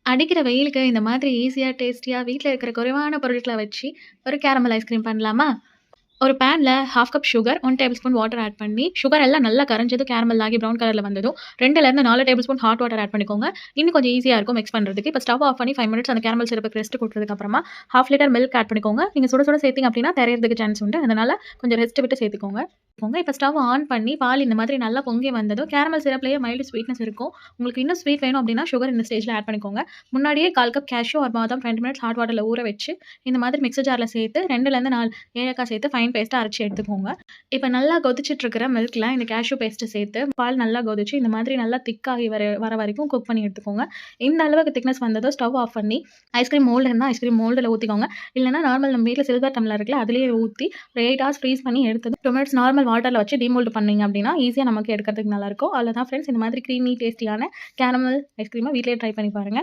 அடிக்கிற வெயிலுக்கு இந்த மாதிரி ஈஸியா, டேஸ்டியா வீட்ல இருக்கிற குறைவான பொருட்கள வச்சு ஒரு கேரமல் ஐஸ்கிரீம் பண்ணலாமா? ஒரு பேன்ல 1/2 cup sugar, 1 tablespoon water add பண்ணி, சுகர் எல்லாம் நல்லா கரைஞ்சதும் கேரமல் ஆகி ப்ரவுன் கலர்ல வந்ததும் 2லேருந்து 4 tablespoon hot water add பண்ணிக்கோங்க. இன்னும் கொஞ்சம் ஈஸியா இருக்கும் மிக்ஸ் பண்றதுக்கு. இப்ப ஸ்டவ் ஆஃப் பண்ணி 5 மினிட்ஸ் அந்த கேரமல் சிரப்புக்கு ரெஸ்ட் குடுத்ததுக்கு அப்புறமா 1/2 லிட்டர் மில்க் ஆட் பண்ணிக்கோங்க. நீங்க சுட சுட சேர்த்தீங்க அப்டின்னா தெரையறதுக்கு சான்ஸ் உண்டு. அதனால கொஞ்சம் ரெஸ்ட் விட்டு சேர்த்துக்கோங்க. இப்ப ஸ்டவ் ஆன் பண்ணி பால் இந்த மாதிரி நல்லா பொங்கி வந்ததும் கேரமல் சிரப்லயே மைல்டு ஸ்வீட்னஸ் இருக்கும். உங்களுக்கு இன்னும் ஸ்வீட் வேணும் அப்டின்னா சுகர் இந்த ஸ்டேஜ்ல ஆட் பண்ணிக்கோங்க. முன்னாடியே 1/4 கப் கேஷ்யூ ஆர் பாதாம் 20 மினிட்ஸ் ஹாட் வாட்டர்ல ஊற வச்சு, இந்த மாதிரி மிக்ஸர் ஜார்ல சேர்த்து 2லேருந்து 4 ஏலக்காய் சேர்த்து ஃபைன் பேஸ்ட்டா அரைச்சு எடுத்துக்கோங்க. இப்ப நல்லா கொதிச்சிட்டு இருக்கிற மில்க்ல இந்த கேஷ்யூ பேஸ்ட்ட சேர்த்து, பால் நல்லா கொதிச்சு இந்த மாதிரி நல்லா திக்காகி வர வரைக்கும் குக் பண்ணி எடுத்துக்கோங்க. இந்த அளவுக்கு திக்னஸ் வந்ததும் ஸ்டவ் ஆஃப் பண்ணி, ஐஸ்கிரீம் மோல்டு இருந்தா ஐஸ்கிரீம் மோல்டுல ஊத்திக்கோங்க. இல்லன்னா நார்மல் நம்ம வீட்ல சில்வர் டம்ளர் இருக்குல்ல, அதிலேயே ஊத்தி ஒரு 8 ஹார்ஸ் ஃப்ரீஸ் பண்ணி எடுத்ததும் 2 மினிட்ஸ் நார்மல் வாட்டர்ல வச்சு டீமோல்டு பண்ணீங்க அப்டின்னா, ஈஸியா நமக்கு எடுக்கிறதுக்கு நல்லாருக்கும். அவ்வளோதான் ஃப்ரெண்ட்ஸ். இந்த மாதிரி கிரீமி டேஸ்டியான கேரமல் ஐஸ்கிரீம வீட்லயே ட்ரை பண்ணி பாருங்க.